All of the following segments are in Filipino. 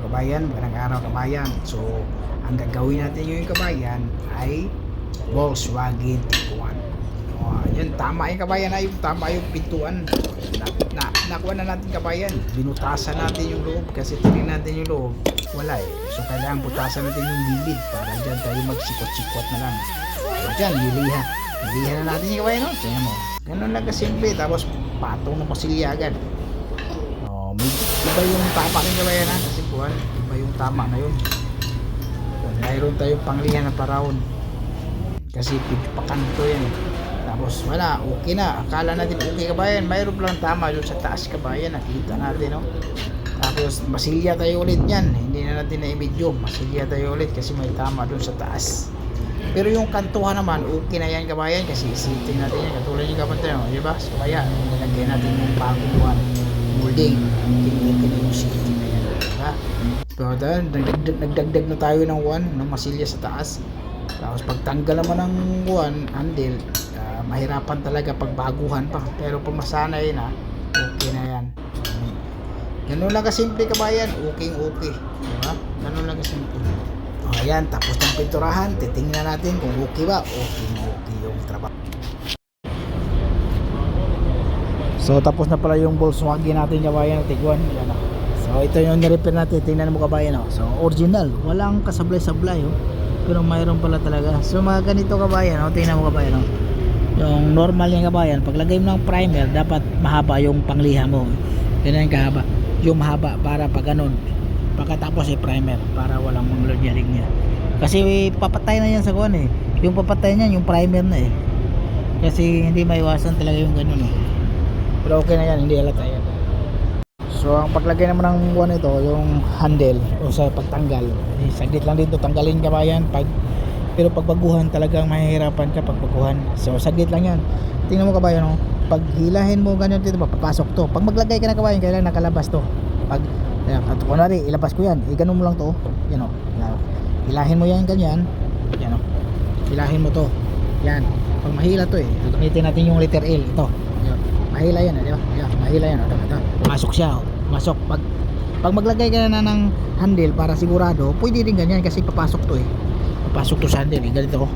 kabayan, magandang araw kabayan. So, ang gagawin natin ngayon kabayan ay Volkswagen Tiguan. Yan, tama yung kabayan, ay tama yung pintuan. Nakuha na natin kabayan. Binutasan natin yung loob kasi tingnan natin yung loob. Wala eh. So, kailangan butasan natin yung gilid para dyan tayo magsikot-sikot na lang. So, dyan, liliha. Liliha na natin yung kabayan, no? Tingnan mo. Ganun lang kasimple. Tapos, patong ng pasilya agad. Iba yung tama ng kabayan ha, kasi buwan, iba yung tama na yun. Mayroon tayong panglihan na paraon kasi pakanto yan eh. Tapos wala, okay na, akala natin okay kabayan, mayroon lang tama doon sa taas kabayan, nakita natin no. Tapos masilya tayo ulit yan, hindi na natin na-video, masilya tayo ulit kasi may tama doon sa taas. Pero yung kantuhan naman, okay na yan kabayan kasi isitin natin yan, katulad yung kapantay no, diba? So kaya, nilagay natin yung bagong buwan molding, okay na yung city na yan, diba? Pero dahil nagdagdag na tayo ng ng masilya sa taas. Tapos pagtanggal naman ng handle, mahirapan talaga pagbaguhan pa. Pero pag masanay na, okay na yan. Ganun lang kasimple kabayan, okay, diba? Ganun lang kasimple. Ayan, tapos ng pinturahan, titingnan natin kung okay ba, okay yung trabaho. So tapos na pala yung Volkswagen natin kabayan, Tiguan. Yan, so ito yung nirepair natin, tingnan mo kabayan. So original, walang kasablay-sablay pero mayroon pala talaga. So mga ganito kabayan, tingnan mo kabayan. Yung normal yung kabayan, paglagay mo ng primer, dapat mahaba yung pangliha mo. Ganyan kahaba, yung mahaba para pag ganun. Pagkatapos primer para walang manglunyaring niya. Kasi papatay na yan sa kuwan eh. Yung papatay niyan, yung primer na eh. Kasi hindi maiwasan talaga yung ganun eh. Pero okay na yan, hindi halata yan. So ang paglagay naman ng buwan ito, yung handle o sa pagtanggal, saglit lang dito tanggalin kabayan. Pero pagbaguhan talagang mahihirapan ka pagbaguhan. So saglit lang yan. Tingnan mo kabayan, no? Pag hilahin mo ganyan dito, papasok to. Pag maglagay ka na kabayan, kailangan nakalabas to. Pag at kunwari ilabas ko yan, ganun mo lang to. Yan o, hilahin mo yan ganyan. Yan o, hilahin mo to. Yan, pag mahila to gagamitin natin yung letter L. Ito, mahila yan, di ba? Yan, mahila yan. Ito. Masok siya, masok. Pag maglagay ka na ng handle para sigurado, pwede din ganyan kasi papasok to papasok to sa handle ganito.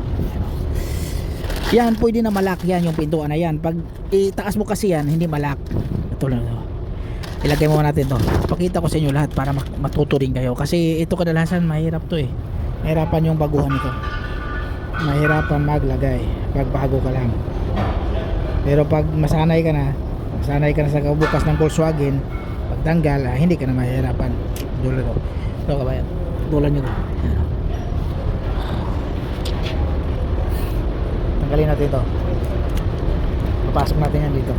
Yan, pwede na malak yan yung pintuan na yan. Pag itaas mo kasi yan, hindi malak. Ito lang. Ilagay mo natin to. Pakita ko sa inyo lahat para matuto rin kayo. Kasi ito kadalasan mahirap to mahirapan yung baguhan nito. Mahirapan maglagay pag bago ka lang. Pero pag masanay ka na sa bukas ng Volkswagen, pagtanggal, hindi ka na mahirapan. Dulo to. Ito kabayan. Dulan nyo to. Tanggalin natin ito. Papasok natin yan dito.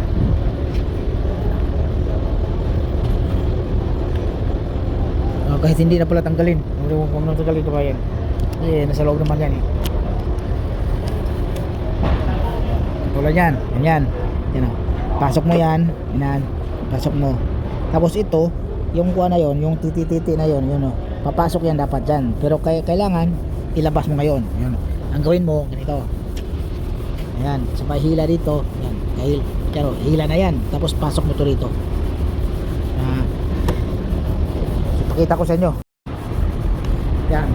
Kahit hindi na pala tanggalin. Huwag na tanggalin kabayan. Nasa loob naman yan tulad yan, yan pasok mo yan, pasok mo. Tapos ito, yung kuha na yon, yung titi na yon, papasok yan dapat dyan. Pero kailangan ilabas mo ngayon. Yun. Ang gawin mo, ganito. Ayan, sabay hila dito. Yan, hila na yan. Tapos pasok mo to rito. So, pakita ko sa inyo. Yan.